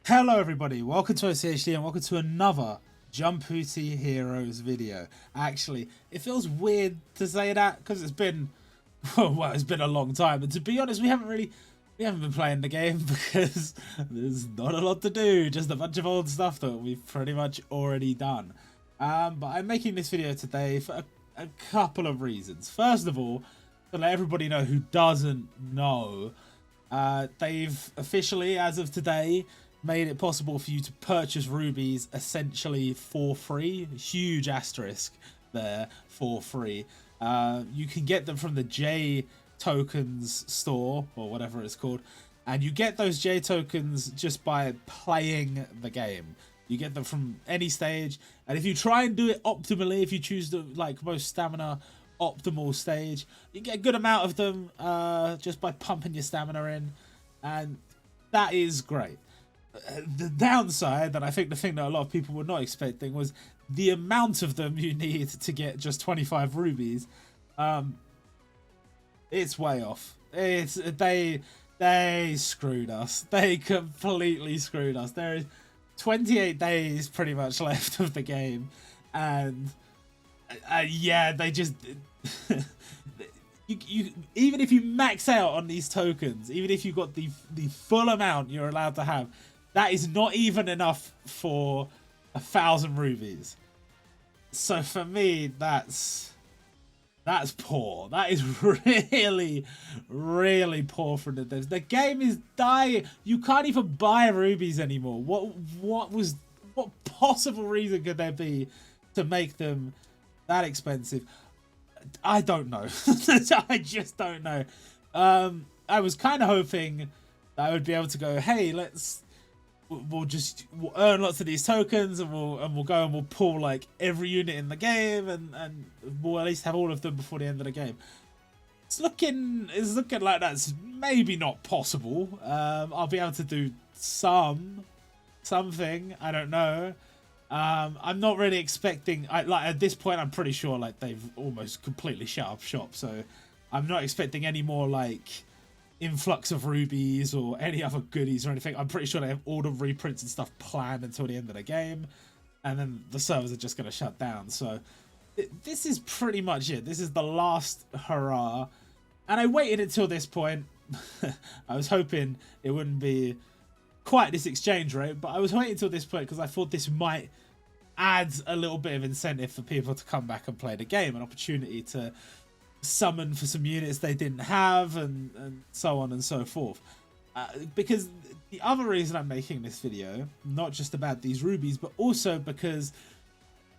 Hello everybody, welcome to OCHD and welcome to another Jumputi Heroes video. Actually, it feels weird to say that because it's been, well, it's been a long time. And to be honest, we haven't been playing the game because there's not a lot to do, just a bunch of old stuff that we've pretty much already done. But I'm making this video today for a couple of reasons. First of all, to let everybody know who doesn't know, they've officially, as of today, made it possible for you to purchase rubies essentially for free. Huge asterisk there, for free. You can get them from the J tokens store or whatever it's called, and you get those J tokens just by playing the game. You get them from any stage, and if you try and do it optimally, if you choose the most stamina optimal stage, you get a good amount of them just by pumping your stamina in, and that is great. The downside, and I think the thing that a lot of people were not expecting, was the amount of them you need to get just 25 rubies. It's way off. They screwed us. They completely screwed us. There is 28 days pretty much left of the game, and yeah, they just you even if you max out on these tokens, even if you got the full amount you're allowed to have, that is not even enough for 1,000 rubies. So for me, that's poor. That is really, really poor for the devs. The game is dying. You can't even buy rubies anymore. What possible reason could there be to make them that expensive? I don't know. I just don't know. I was kind of hoping that I would be able to go, hey, we'll earn lots of these tokens, and we'll go and we'll pull like every unit in the game, and we'll at least have all of them before the end of the game. It's looking like that's maybe not possible. I'll be able to do something. I don't know. I'm not really expecting. At this point, I'm pretty sure like they've almost completely shut up shop. So I'm not expecting any more like influx of rubies or any other goodies or anything. I'm pretty sure they have all the reprints and stuff planned until the end of the game, and then the servers are just going to shut down. So this is pretty much it. This is the last hurrah, and I waited until this point. I was hoping it wouldn't be quite this exchange rate, but I was waiting until this point because I thought this might add a little bit of incentive for people to come back and play the game, an opportunity to summon for some units they didn't have, and so on and so forth. Because the other reason I'm making this video, not just about these rubies, but also because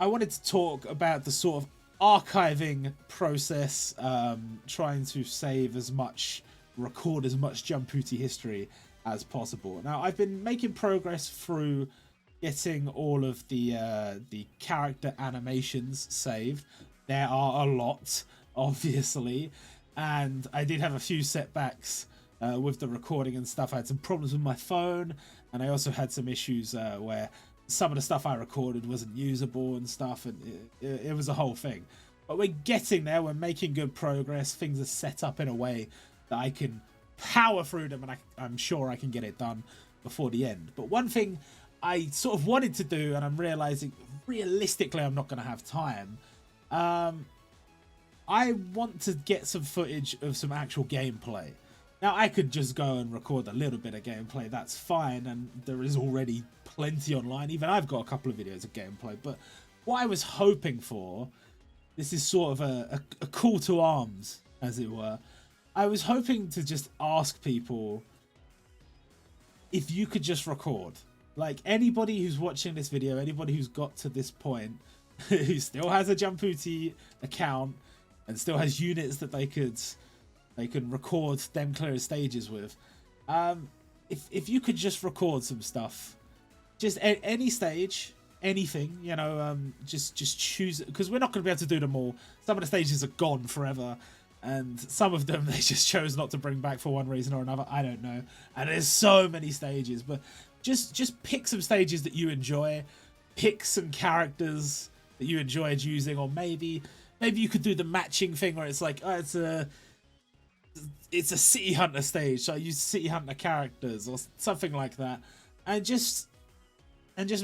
I wanted to talk about the sort of archiving process, trying to save as much, record as much Jumputi history as possible. Now, I've been making progress through getting all of the character animations saved. There are a lot, obviously, and I did have a few setbacks with the recording and stuff. I had some problems with my phone, and I also had some issues where some of the stuff I recorded wasn't usable and stuff, and it was a whole thing. But we're getting there. We're making good progress. Things are set up in a way that I can power through them, and I'm sure I can get it done before the end. But one thing I sort of wanted to do, and I'm realizing realistically I'm not going to have time, I want to get some footage of some actual gameplay. Now, I could just go and record a little bit of gameplay, that's fine, and there is already plenty online. Even I've got a couple of videos of gameplay, but what I was hoping for, this is sort of a call to arms, as it were. I was hoping to just ask people if you could just record. Like, anybody who's watching this video, anybody who's got to this point, who still has a Jumputi account, and still has units that they can record them clear stages with. If you could just record some stuff, just any stage, anything, you know, just choose, because we're not going to be able to do them all. Some of the stages are gone forever, and some of them they just chose not to bring back for one reason or another. I don't know. And there's so many stages, but just pick some stages that you enjoy, pick some characters that you enjoyed using, or maybe you could do the matching thing where it's like, oh, it's a City Hunter stage, so I use City Hunter characters or something like that, and just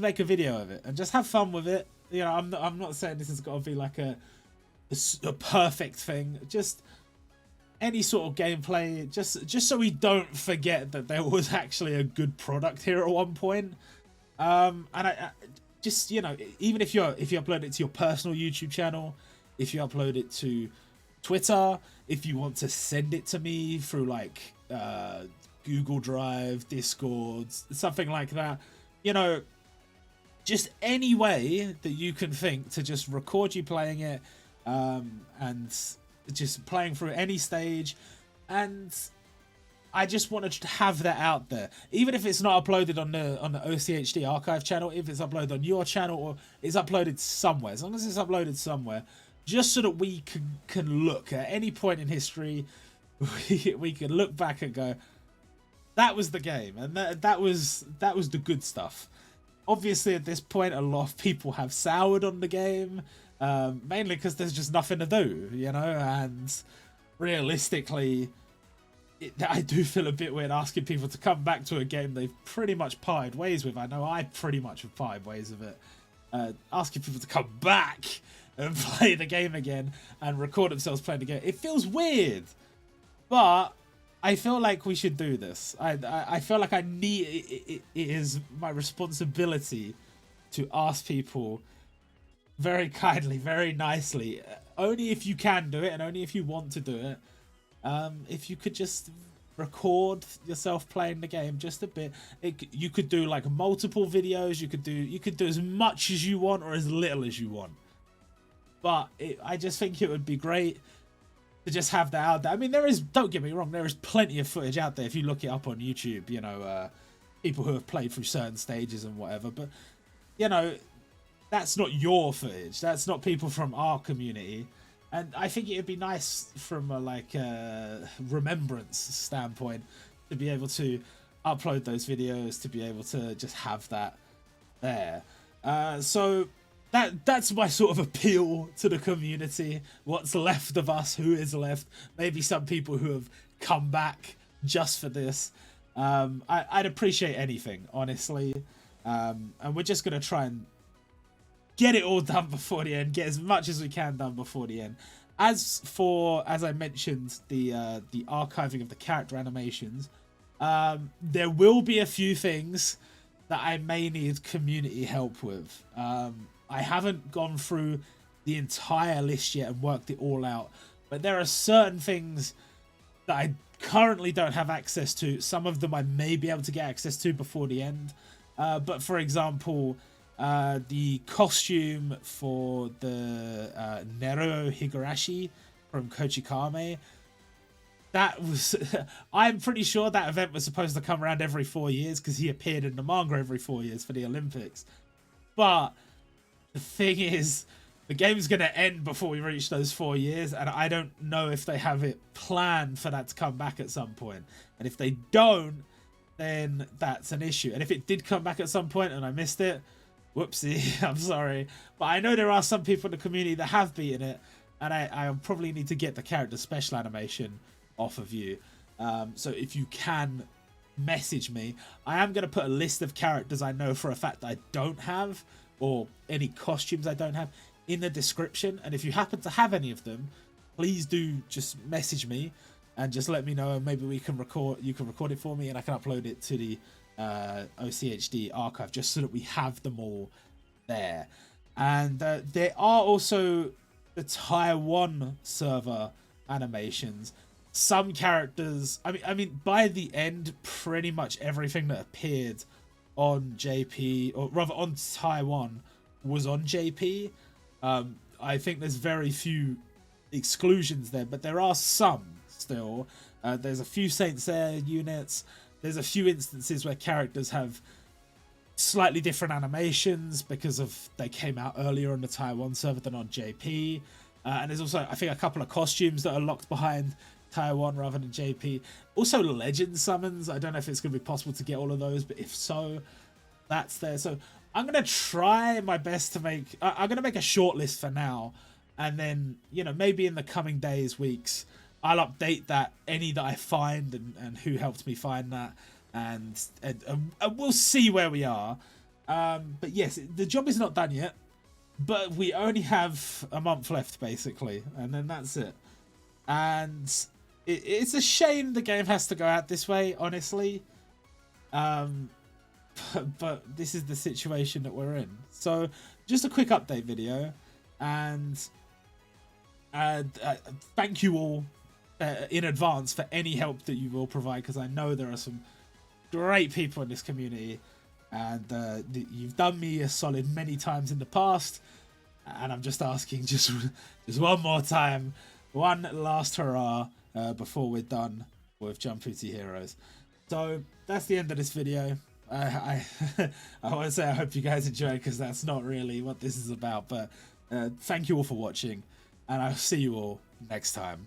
make a video of it and just have fun with it. You know, I'm not saying this has got to be like a perfect thing. Just any sort of gameplay, just so we don't forget that there was actually a good product here at one point. And I just, you know, even if you upload it to your personal YouTube channel, if you upload it to Twitter, if you want to send it to me through like Google Drive, Discord, something like that, you know, just any way that you can think to just record you playing it, and just playing through any stage. And I just wanted to have that out there, even if it's not uploaded on the OCHD archive channel, if it's uploaded on your channel or it's uploaded somewhere, as long as it's uploaded somewhere, just so that we can look at any point in history, we can look back and go, that was the game, and that was the good stuff. Obviously, at this point, a lot of people have soured on the game, mainly because there's just nothing to do, you know, and realistically, I do feel a bit weird asking people to come back to a game they've pretty much parted ways with. I know I pretty much have parted ways with it. Asking people to come back and play the game again and record themselves playing the game, it feels weird, but I feel like we should do this. I feel like I need it is my responsibility to ask people very kindly, very nicely, only if you can do it and only if you want to do it, if you could just record yourself playing the game just a bit. You could do like multiple videos. You could do as much as you want or as little as you want. But I just think it would be great to just have that out there. I mean, don't get me wrong, there is plenty of footage out there if you look it up on YouTube, you know, people who have played through certain stages and whatever, but, you know, that's not your footage. That's not people from our community. And I think it'd be nice from a, remembrance standpoint to be able to upload those videos, to be able to just have that there. So that's my sort of appeal to the community. What's left of us, who is left, maybe some people who have come back just for this. I'd appreciate anything, honestly. And we're just going to try and get it all done before the end, get as much as we can done before the end. As I mentioned, the archiving of the character animations, there will be a few things that I may need community help with. I haven't gone through the entire list yet and worked it all out, but there are certain things that I currently don't have access to. Some of them I may be able to get access to before the end. But for example, the costume for the Neruo Higurashi from Kochikame, that was I'm pretty sure that event was supposed to come around every 4 years because he appeared in the manga every 4 years for the Olympics. But the thing is, the game's going to end before we reach those 4 years, and I don't know if they have it planned for that to come back at some point. And if they don't, then that's an issue. And if it did come back at some point and I missed it, whoopsie, I'm sorry. But I know there are some people in the community that have beaten it, and I probably need to get the character special animation off of you. So if you can message me, I am going to put a list of characters I know for a fact that I don't have, or any costumes I don't have, in the description. And if you happen to have any of them, please do just message me and just let me know, and maybe you can record it for me and I can upload it to the OCHD archive just so that we have them all there. And there are also the Taiwan server animations. Some characters, I mean by the end, pretty much everything that appeared on JP, or rather on Taiwan, was on JP. I think there's very few exclusions there, but there are some still. There's a few Sensei units. There's a few instances where characters have slightly different animations because they came out earlier on the Taiwan server than on JP. And there's also, I think, a couple of costumes that are locked behind Taiwan rather than JP. Also legend summons. I don't know if it's going to be possible to get all of those, but if so, that's there. So I'm going to try my best to make... I'm going to make a short list for now. And then, you know, maybe in the coming days, weeks, I'll update that, any that I find and who helped me find that. and we'll see where we are. But yes, the job is not done yet, but we only have a month left basically, and then that's it. And it's a shame the game has to go out this way, honestly. But this is the situation that we're in. So just a quick update video, and thank you all in advance for any help that you will provide, because I know there are some great people in this community, and you've done me a solid many times in the past, and I'm just asking just one more time, one last hurrah before we're done with Jumputi Heroes. So that's the end of this video. I want to say I hope you guys enjoyed, because that's not really what this is about, but thank you all for watching, and I'll see you all next time.